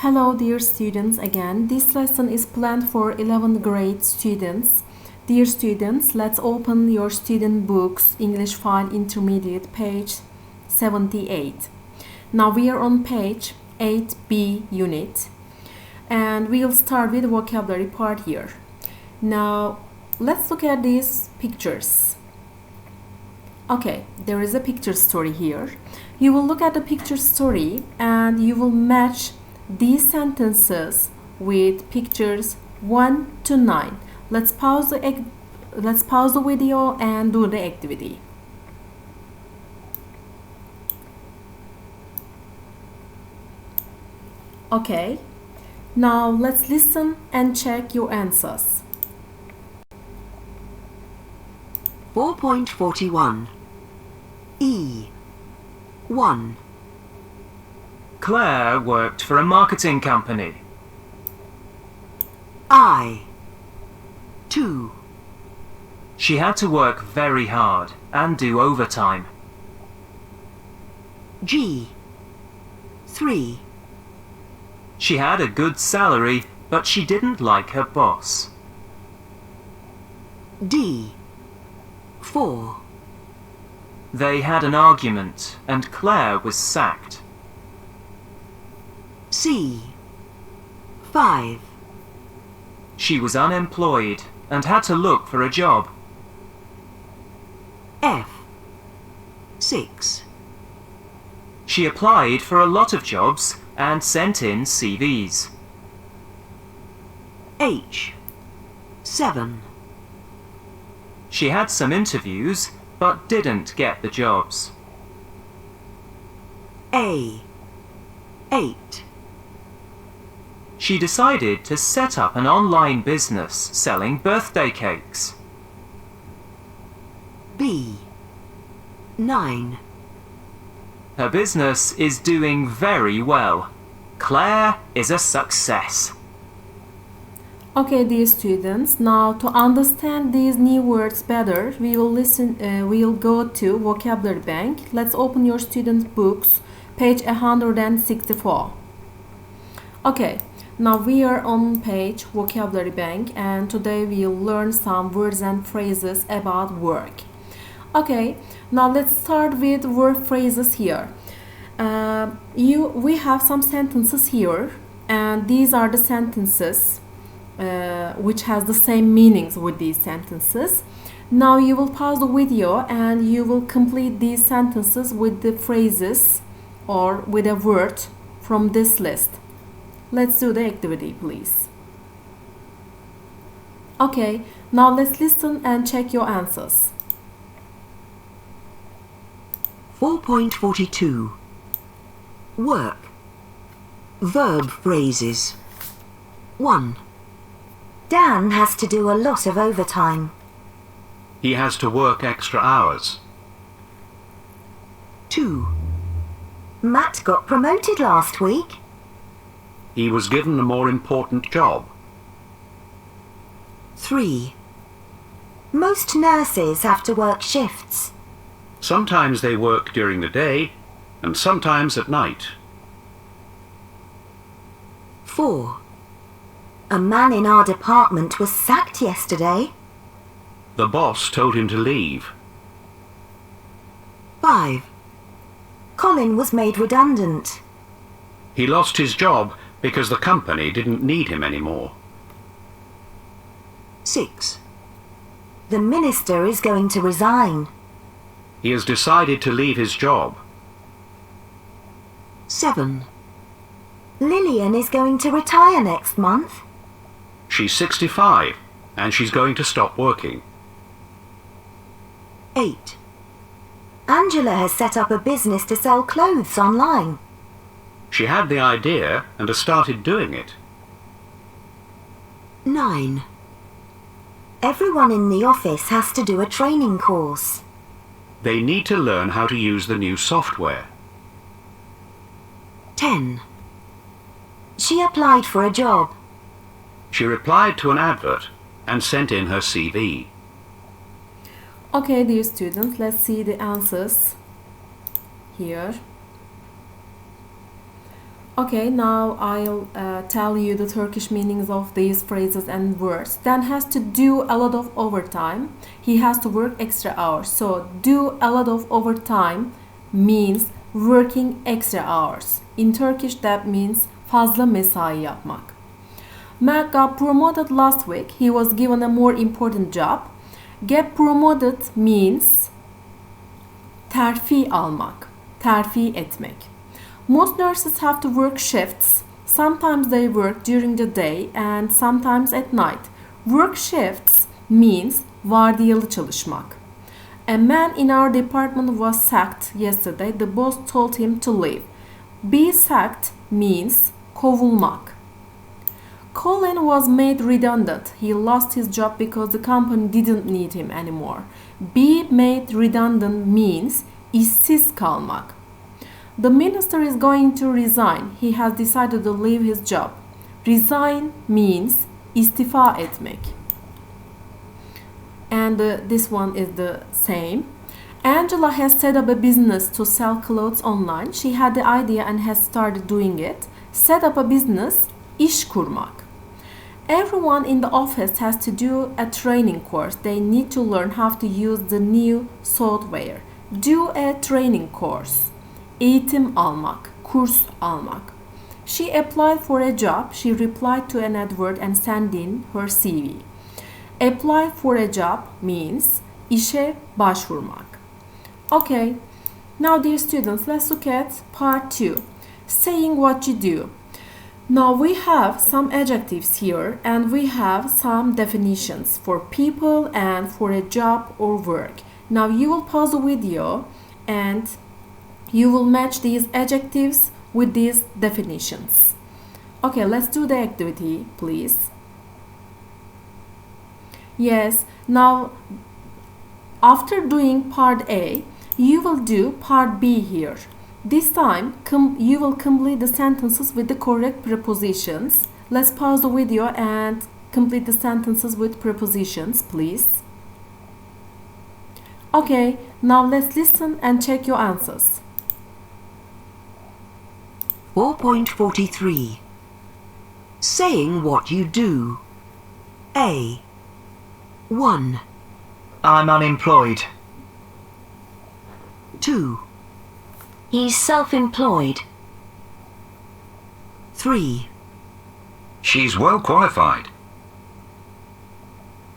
Hello dear students again. This lesson is planned for 11th grade students. Dear students, let's open your student books, English File Intermediate, page 78. Now we are on page 8B unit and we'll start with the vocabulary part here. Now let's look at these pictures. Okay, there is a picture story here. You will look at the picture story and you will match these sentences with pictures 1 to 9. Let's pause the video and do the activity. Okay, now let's listen and check your answers. 4.41 E 1. Claire worked for a marketing company. I 2. She had to work very hard and do overtime. G 3. She had a good salary, but she didn't like her boss. D 4. They had an argument and Claire was sacked. C 5. She was unemployed and had to look for a job. F 6. She applied for a lot of jobs and sent in CVs. H 7. She had some interviews but didn't get the jobs. A 8. She decided to set up an online business selling birthday cakes. B 9. Her business is doing very well. Claire is a success. Okay, dear students, now to understand these new words better, we will go to Vocabulary Bank. Let's open your student books, page 164. Okay, now we are on page Vocabulary Bank and today we'll learn some words and phrases about work. Okay, now let's start with word phrases here. We have some sentences here and these are the sentences which has the same meanings with these sentences. Now you will pause the video and you will complete these sentences with the phrases or with a word from this list. Let's do the activity, please. Okay, now let's listen and check your answers. 4.42 Work. Verb phrases. 1. Dan has to do a lot of overtime. He has to work extra hours. 2. Matt got promoted last week. He was given a more important job. 3. Most nurses have to work shifts. Sometimes they work during the day and sometimes at night. 4. A man in our department was sacked yesterday. The boss told him to leave. 5. Colin was made redundant. He lost his job because the company didn't need him anymore. 6. The minister is going to resign. He has decided to leave his job. 7. Lillian is going to retire next month. She's 65 and she's going to stop working. 8. Angela has set up a business to sell clothes online. She had the idea and has started doing it. 9. Everyone in the office has to do a training course. They need to learn how to use the new software. 10. She applied for a job. She replied to an advert and sent in her CV. Okay, dear students, let's see the answers here. Okay, now I'll tell you the Turkish meanings of these phrases and words. Dan has to do a lot of overtime. He has to work extra hours. So do a lot of overtime means working extra hours. In Turkish that means fazla mesai yapmak. Mac got promoted last week. He was given a more important job. Get promoted means terfi almak, terfi etmek. Most nurses have to work shifts. Sometimes they work during the day and sometimes at night. Work shifts means vardiyalı çalışmak. A man in our department was sacked yesterday. The boss told him to leave. Be sacked means kovulmak. Colin was made redundant. He lost his job because the company didn't need him anymore. Be made redundant means işsiz kalmak. The minister is going to resign. He has decided to leave his job. Resign means istifa etmek. And this one is the same. Angela has set up a business to sell clothes online. She had the idea and has started doing it. Set up a business, iş kurmak. Everyone in the office has to do a training course. They need to learn how to use the new software. Do a training course. Eğitim almak, kurs almak. She applied for a job. She replied to an advert and sent in her CV. Apply for a job means işe başvurmak. Okay, now dear students, let's look at part 2. Saying what you do. Now we have some adjectives here and we have some definitions for people and for a job or work. Now you will pause the video and you will match these adjectives with these definitions. Okay, let's do the activity, please. Yes, now after doing part A, you will do part B here. This time, you will complete the sentences with the correct prepositions. Let's pause the video and complete the sentences with prepositions, please. Okay, now let's listen and check your answers. 4.43 Saying what you do. A. 1, I'm unemployed. 2, he's self-employed. 3, She's well qualified.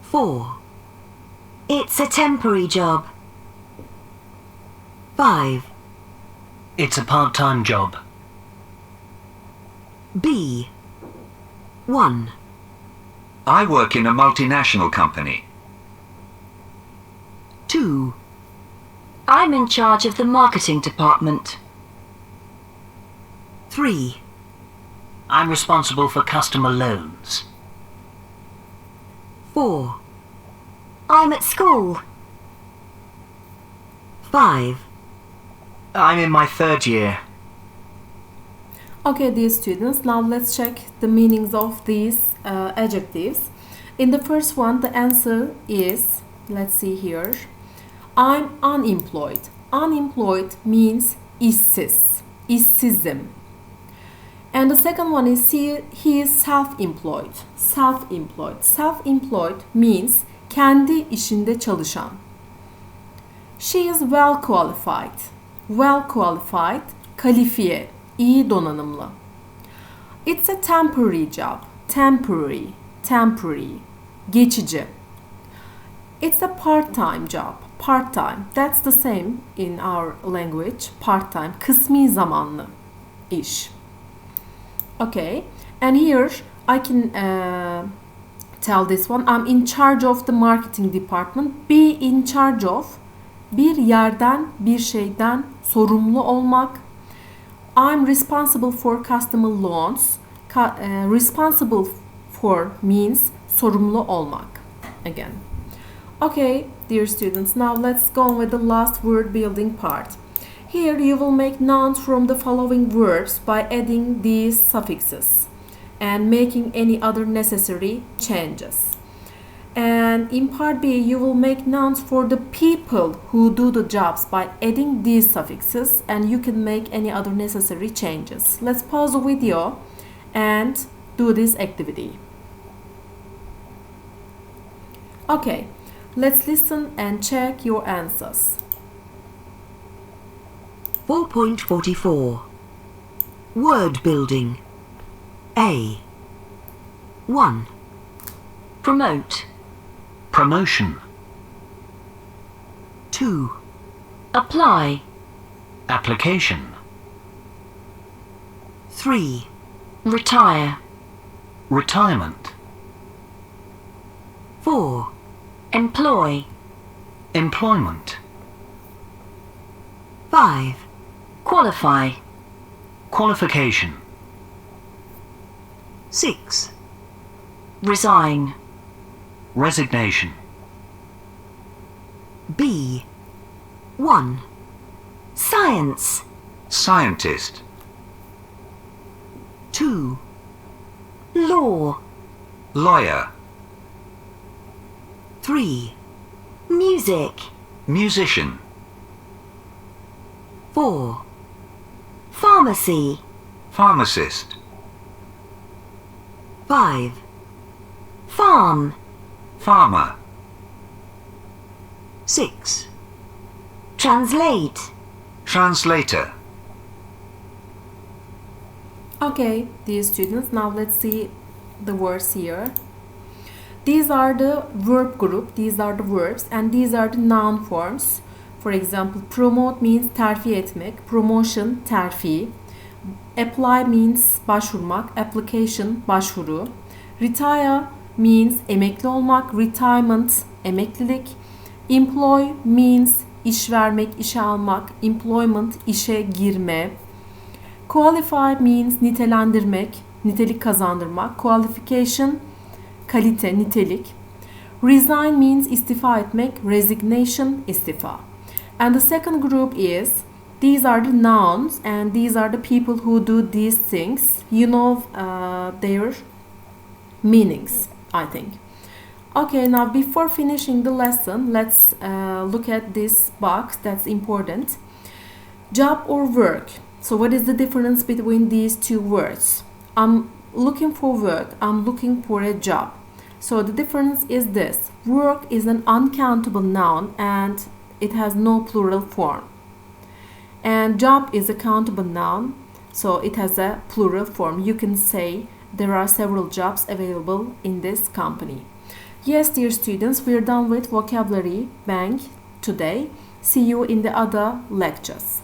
4, it's a temporary job. 5, It's a part-time job. B. 1, I work in a multinational company. 2, I'm in charge of the marketing department. 3, I'm responsible for customer loans. 4, I'm at school. 5, I'm in my 3rd year. Okay, dear students, now let's check the meanings of these adjectives. In the first one, the answer is, let's see here, I'm unemployed. Unemployed means işsiz, işsizim. And the second one is he is self-employed. Self-employed. Self-employed means kendi işinde çalışan. She is well qualified. Well qualified, kalifiye, iyi donanımlı. It's a temporary job. Temporary, temporary, geçici. It's a part-time job. Part-time, that's the same in our language. Part-time, kısmi zamanlı iş. Okay, and here I can tell this one. I'm in charge of the marketing department. Be in charge of, bir yerden, bir şeyden sorumlu olmak. I'm responsible for customer loans. Responsible for means sorumlu olmak. Again. Okay, dear students, now let's go on with the last word building part. Here you will make nouns from the following verbs by adding these suffixes and making any other necessary changes. And And in part B, you will make nouns for the people who do the jobs by adding these suffixes, and you can make any other necessary changes. Let's pause the video and do this activity. Okay, let's listen and check your answers. 4.44 Word building. A. 1. Promote. Promotion. 2. Apply. Application. 3. Retire. Retirement. 4. Employ. Employment. 5. Qualify. Qualification. 6. Resign. Resignation. B. 1. Science. Scientist. 2. Law. Lawyer. 3. Music. Musician. 4. Pharmacy. Pharmacist. 5. Farm. Farmer. 6. Translate. Translator. Okay, dear students, now let's see the words here. These are the verb group, these are the verbs, and these are the noun forms. For example, promote means terfi etmek, promotion terfi. Apply means başvurmak, application başvuru. Retire means emekli olmak, retirement emeklilik. Employ means iş vermek, işe almak, employment işe girme. Qualify means nitelendirmek, nitelik kazandırmak. Qualification kalite, nitelik. Resign means istifa etmek, resignation istifa. And the second group is, these are the nouns and these are the people who do these things. You know their meanings, I think. Okay, now before finishing the lesson, let's look at this box that's important. Job or work. So what is the difference between these two words? I'm looking for work, I'm looking for a job. So the difference is this. Work is an uncountable noun and it has no plural form. And job is a countable noun, so it has a plural form. You can say there are several jobs available in this company. Yes, dear students, we're done with vocabulary bank today. See you in the other lectures.